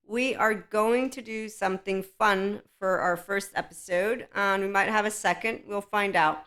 We are going to do something fun for our first episode, and we might have a second. We'll find out.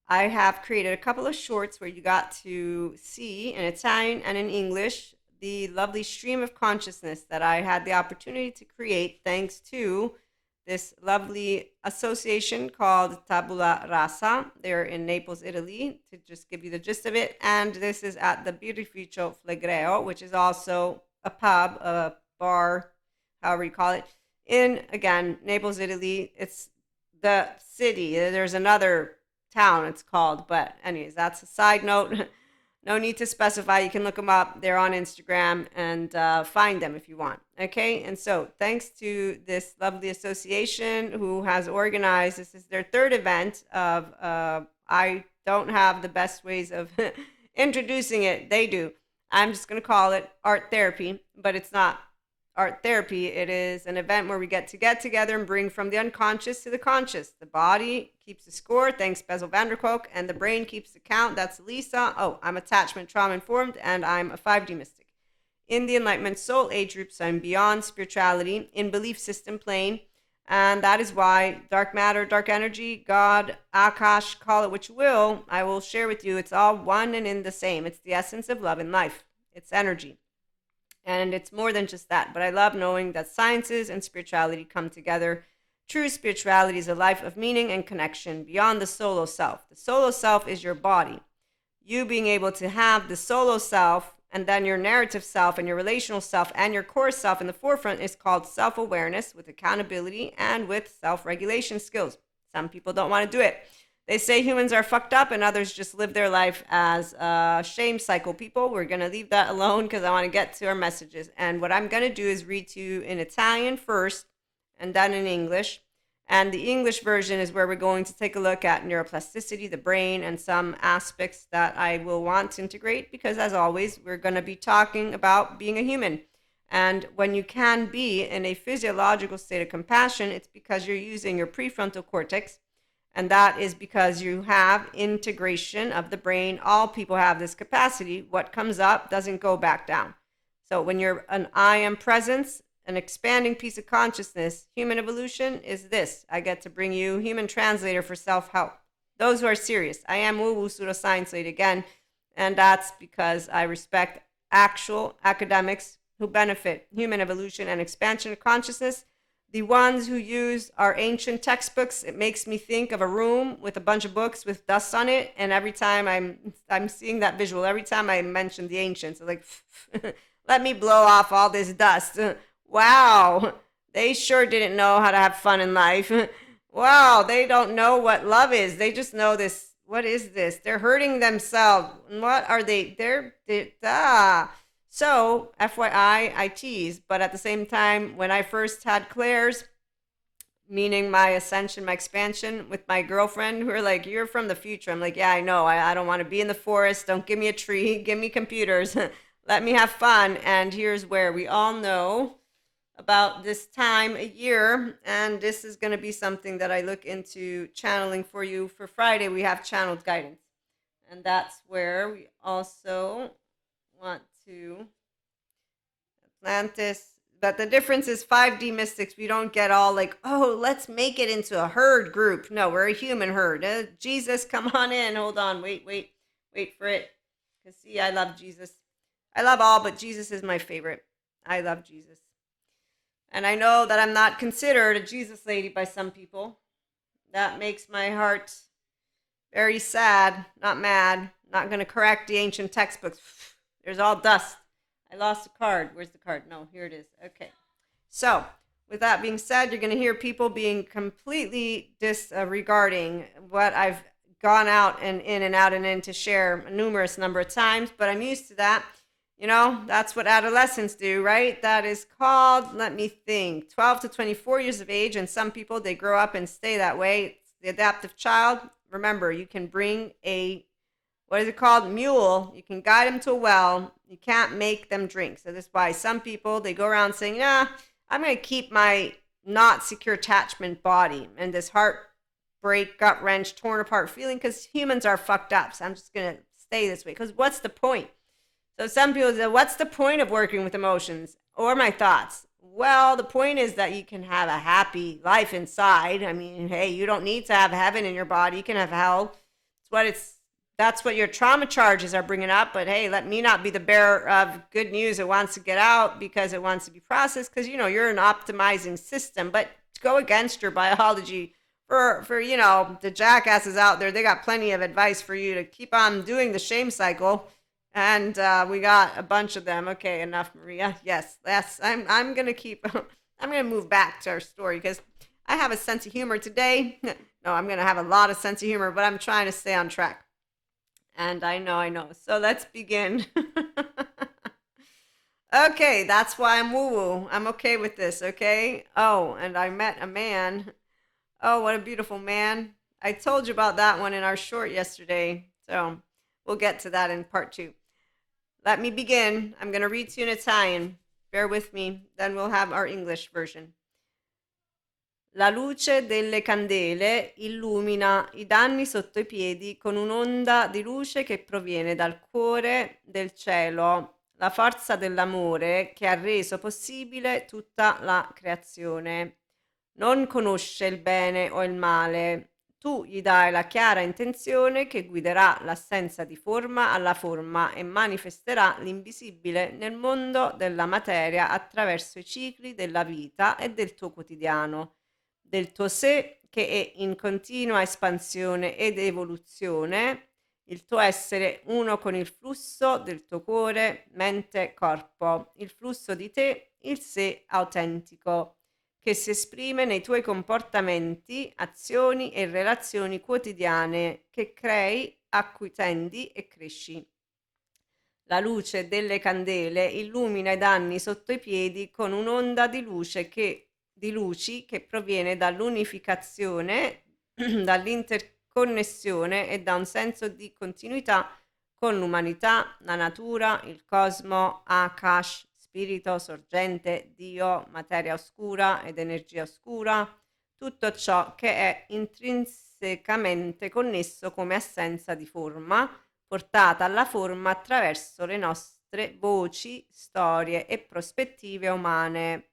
I have created a couple of shorts where you got to see in Italian and in English the lovely stream of consciousness that I had the opportunity to create thanks to this lovely association called Tabula Rasa. They're in Naples, Italy, to just give you the gist of it. And this is at the Birrificio Flegreo, which is also a pub, a bar, however you call it, in, again, Naples, Italy. It's the city. There's another town it's called, but anyways, that's a side note. No need to specify. You can look them up. They're on Instagram and find them if you want. Okay. And so, thanks to this lovely association who has organized, this is their third event of, I don't have the best ways of introducing it. They do. I'm just going to call it art therapy, but it's not art therapy. It is an event where we get together and bring from the unconscious to the conscious. The body keeps the score, thanks Bezel Vanderkolk, and the brain keeps the count. That's Lisa. Oh, I'm attachment trauma informed, and I'm a 5D mystic. In the Enlightenment Soul Age group, so I'm beyond spirituality, in belief system plane, and that is why dark matter, dark energy, God, Akash, call it what you will, I will share with you. It's all one and in the same. It's the essence of love and life. It's energy. And it's more than just that. But I love knowing that sciences and spirituality come together. True spirituality is a life of meaning and connection beyond the solo self. The solo self is your body. You being able to have the solo self and then your narrative self and your relational self and your core self in the forefront is called self-awareness with accountability and with self-regulation skills. Some people don't want to do it. They say humans are fucked up and others just live their life as shame cycle people. We're going to leave that alone because I want to get to our messages. And what I'm going to do is read to you in Italian first and then in English. And the English version is where we're going to take a look at neuroplasticity, the brain, and some aspects that I will want to integrate because, as always, we're going to be talking about being a human. And when you can be in a physiological state of compassion, it's because you're using your prefrontal cortex. And that is because you have integration of the brain. All people have this capacity. What comes up doesn't go back down. So when you're an I am presence, an expanding piece of consciousness, human evolution is this. I get to bring you human translator for self-help. Those who are serious. I am woo-woo pseudoscience lady again. And that's because I respect actual academics who benefit human evolution and expansion of consciousness. The ones who use our ancient textbooks, it makes me think of a room with a bunch of books with dust on it. And every time I'm seeing that visual, every time I mention the ancients, I'm like, let me blow off all this dust. Wow, they sure didn't know how to have fun in life. Wow, they don't know what love is. They just know this. What is this? They're hurting themselves. What are they? So, FYI, I tease, but at the same time, when I first had Claire's, meaning my ascension, my expansion with my girlfriend, who were like, you're from the future. I'm like, yeah, I know. I don't want to be in the forest. Don't give me a tree. Give me computers. Let me have fun. And here's where we all know about this time a year. And this is going to be something that I look into channeling for you. For Friday, we have channeled guidance. And that's where we also want to Atlantis. But the difference is 5D mystics, we don't get all like, oh, let's make it into a herd group. No, we're a human herd. Jesus, come on in. Hold on. Wait for it. Because see, I love Jesus. I love all, but Jesus is my favorite. I love Jesus. And I know that I'm not considered a Jesus lady by some people. That makes my heart very sad, not mad. Not going to correct the ancient textbooks. There's all dust. I lost a card. Where's the card? No, here it is. Okay. So, with that being said, you're going to hear people being completely disregarding what I've gone out and in and out and in to share a numerous number of times, but I'm used to that. You know, that's what adolescents do, right? That is called, let me think, 12 to 24 years of age, and some people, they grow up and stay that way. It's the adaptive child. Remember, you can bring a what is it called? Mule. You can guide them to a well. You can't make them drink. So that's why some people, they go around saying, yeah, I'm going to keep my not secure attachment body and this heartbreak, gut wrench, torn apart feeling because humans are fucked up. So I'm just going to stay this way because what's the point? So some people say, what's the point of working with emotions or my thoughts? Well, the point is that you can have a happy life inside. I mean, hey, you don't need to have heaven in your body. You can have hell. It's what it's That's what your trauma charges are bringing up. But hey, let me not be the bearer of good news. It wants to get out because it wants to be processed, because you're an optimizing system. But to go against your biology, for the jackasses out there, they got plenty of advice for you to keep on doing the shame cycle. And we got a bunch of them. Okay, enough, Maria. Yes. I'm gonna keep. I'm gonna move back to our story because I have a sense of humor today. No, I'm gonna have a lot of sense of humor, but I'm trying to stay on track. And I know. So let's begin. Okay, that's why I'm woo woo. I'm okay with this. Okay. Oh, and I met a man. Oh, what a beautiful man. I told you about that one in our short yesterday. So we'll get to that in part 2. Let me begin. I'm going to read to you in Italian. Bear with me. Then we'll have our English version. La luce delle candele illumina i danni sotto i piedi con un'onda di luce che proviene dal cuore del cielo, la forza dell'amore che ha reso possibile tutta la creazione. Non conosce il bene o il male. Tu gli dai la chiara intenzione che guiderà l'assenza di forma alla forma e manifesterà l'invisibile nel mondo della materia attraverso i cicli della vita e del tuo quotidiano, del tuo sé che è in continua espansione ed evoluzione, il tuo essere uno con il flusso del tuo cuore, mente, corpo, il flusso di te, il sé autentico, che si esprime nei tuoi comportamenti, azioni e relazioni quotidiane che crei, a cui tendi e cresci. La luce delle candele illumina i danni sotto i piedi con un'onda di luci che proviene dall'unificazione, dall'interconnessione e da un senso di continuità con l'umanità, la natura, il cosmo, Akash, spirito, sorgente, Dio, materia oscura ed energia oscura, tutto ciò che è intrinsecamente connesso come assenza di forma, portata alla forma attraverso le nostre voci, storie e prospettive umane.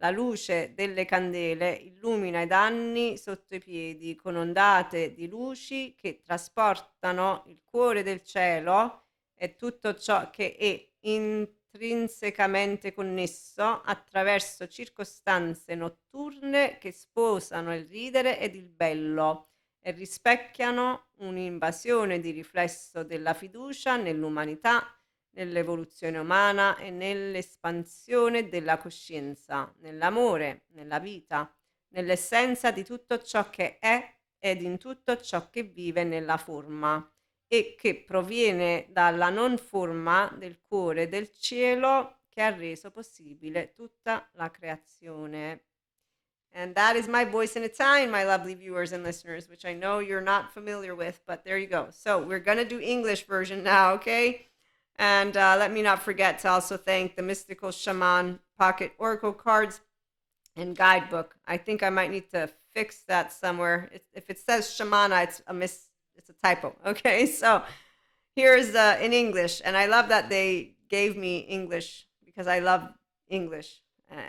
La luce delle candele illumina i danni sotto i piedi con ondate di luci che trasportano il cuore del cielo e tutto ciò che è intrinsecamente connesso attraverso circostanze notturne che sposano il ridere ed il bello e rispecchiano un'invasione di riflesso della fiducia nell'umanità, nell'evoluzione umana e nell'espansione della coscienza, nell'amore, nella vita, nell'essenza di tutto ciò che è ed in tutto ciò che vive nella forma e che proviene dalla non forma del cuore del cielo che ha reso possibile tutta la creazione. And that is my voice in Italian, my lovely viewers and listeners, which I know you're not familiar with, but there you go. So we're going to do English version now, okay? And let me not forget to also thank the Mystical Shaman Pocket Oracle Cards and Guidebook. I think I might need to fix that somewhere. If it says Shamana, it's a typo, okay? So here's in English, and I love that they gave me English because I love English.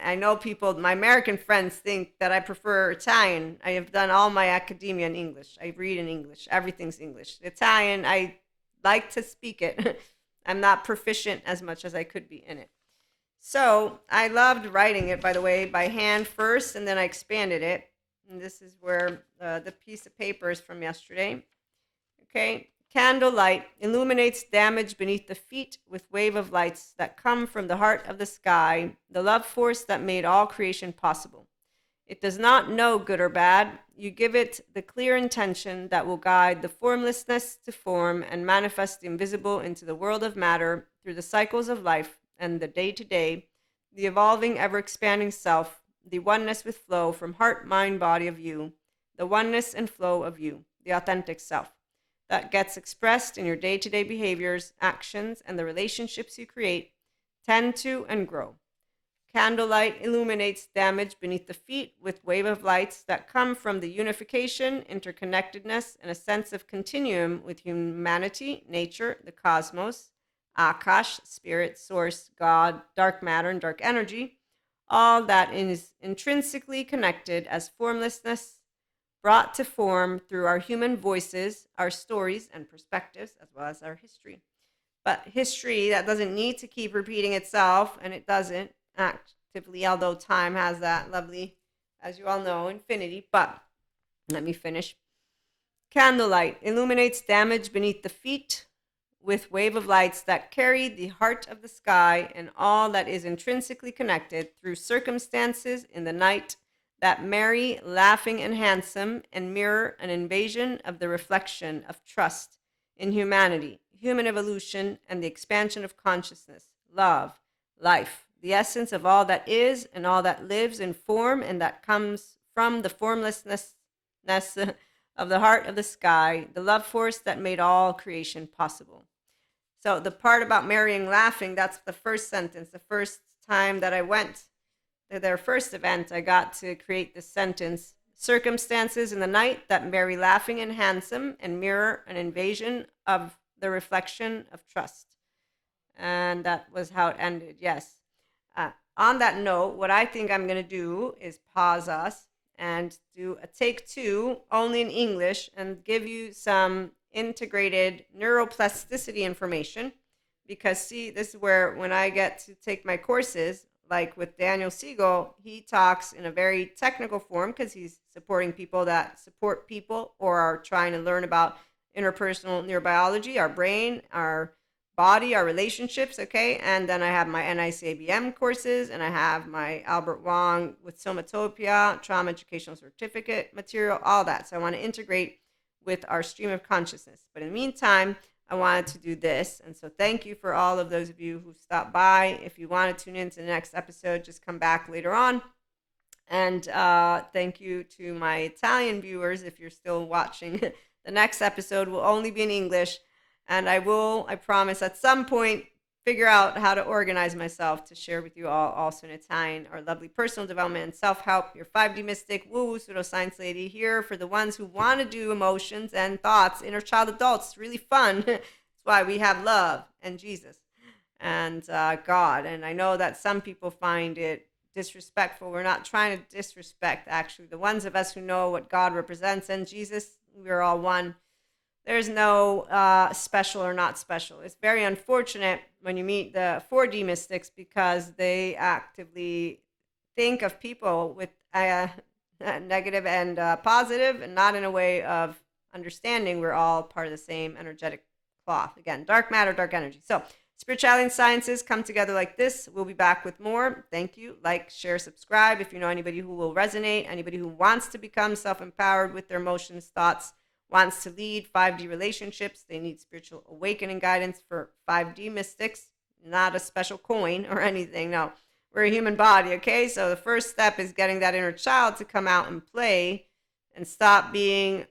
I know people, my American friends, think that I prefer Italian. I have done all my academia in English. I read in English. Everything's English. Italian, I like to speak it. I'm not proficient as much as I could be in it. So I loved writing it, by the way, by hand first, and then I expanded it. And this is where the piece of paper is from yesterday. Okay. Candlelight illuminates damage beneath the feet with wave of lights that come from the heart of the sky, the love force that made all creation possible. It does not know good or bad. You give it the clear intention that will guide the formlessness to form and manifest the invisible into the world of matter through the cycles of life and the day-to-day, the evolving, ever-expanding self, the oneness with flow from heart, mind, body of you, the oneness and flow of you, the authentic self that gets expressed in your day-to-day behaviors, actions, and the relationships you create, tend to, and grow. Candlelight illuminates damage beneath the feet with wave of lights that come from the unification, interconnectedness, and a sense of continuum with humanity, nature, the cosmos, Akash, spirit, source, God, dark matter, and dark energy, all that is intrinsically connected as formlessness, brought to form through our human voices, our stories and perspectives, as well as our history. But history that doesn't need to keep repeating itself, and it doesn't actively, although time has that lovely, as you all know, infinity. But let me finish. Candlelight illuminates damage beneath the feet with wave of lights that carry the heart of the sky and all that is intrinsically connected through circumstances in the night that merry, laughing, and handsome, and mirror an invasion of the reflection of trust in humanity, human evolution, and the expansion of consciousness, love, life, the essence of all that is and all that lives in form and that comes from the formlessness of the heart of the sky, the love force that made all creation possible. So the part about marrying laughing, that's the first sentence. The first time that I went to their first event, I got to create this sentence. Circumstances in the night that marry laughing and handsome and mirror an invasion of the reflection of trust. And that was how it ended, yes. On that note, what I think I'm going to do is pause us and do a take two, only in English, and give you some integrated neuroplasticity information. Because, see, this is where when I get to take my courses, like with Daniel Siegel, he talks in a very technical form because he's supporting people that support people or are trying to learn about interpersonal neurobiology, our brain, our body, our relationships, okay? And then I have my NICABM courses, and I have my Albert Wong with Somatopia, trauma educational certificate material, all that. So I want to integrate with our stream of consciousness. But in the meantime, I wanted to do this. And so thank you for all of those of you who stopped by. If you want to tune into the next episode, just come back later on. And thank you to my Italian viewers if you're still watching. The next episode will only be in English. And I promise, at some point, figure out how to organize myself to share with you all, also in Italian, our lovely personal development and self-help, your 5D mystic, woo-woo pseudoscience lady, here for the ones who want to do emotions and thoughts, inner child adults. It's really fun. That's why we have love and Jesus and God. And I know that some people find it disrespectful. We're not trying to disrespect, actually. The ones of us who know what God represents and Jesus, we're all one. There's no special or not special. It's very unfortunate when you meet the 4D mystics because they actively think of people with negative and positive, and not in a way of understanding we're all part of the same energetic cloth. Again, dark matter, dark energy. So spirituality and sciences come together like this. We'll be back with more. Thank you. Like, share, subscribe. If you know anybody who will resonate, anybody who wants to become self-empowered with their emotions, thoughts, wants to lead 5D relationships, they need spiritual awakening guidance for 5D mystics, not a special coin or anything. No, we're a human body, okay? So the first step is getting that inner child to come out and play and stop being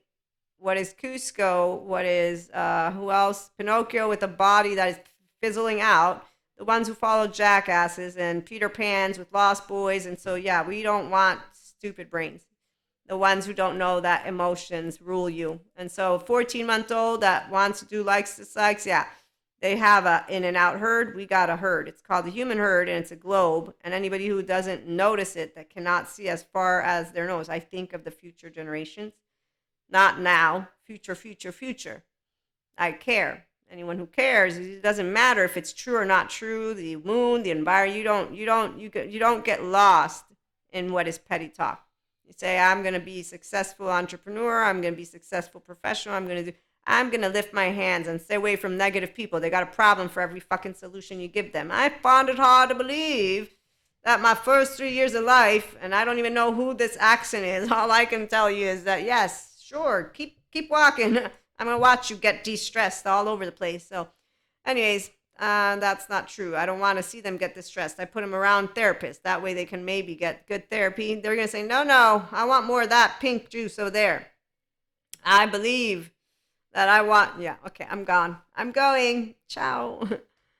what is Cusco, what is, who else? Pinocchio with a body that is fizzling out, the ones who follow jackasses and Peter Pans with lost boys. And so, yeah, we don't want stupid brains. The ones who don't know that emotions rule you. And so a 14-month-old that wants to do likes, dislikes, yeah, they have a in and out herd. We got a herd. It's called the human herd, and it's a globe. And anybody who doesn't notice it, that cannot see as far as their nose, I think of the future generations. Not now. Future, future, future. I care. Anyone who cares, it doesn't matter if it's true or not true. The moon, the environment, you don't get lost in what is petty talk. You say, I'm going to be a successful entrepreneur. I'm going to be a successful professional. I'm going to lift my hands and stay away from negative people. They got a problem for every fucking solution you give them. I found it hard to believe that my first 3 years of life, and I don't even know who this accent is. All I can tell you is that, yes, sure, keep walking. I'm going to watch you get de-stressed all over the place. So anyways, that's not true. I don't want to see them get distressed. I put them around therapists. That way they can maybe get good therapy. They're going to say, no, I want more of that pink juice over there. I believe that I want, yeah, okay, I'm gone. I'm going. Ciao.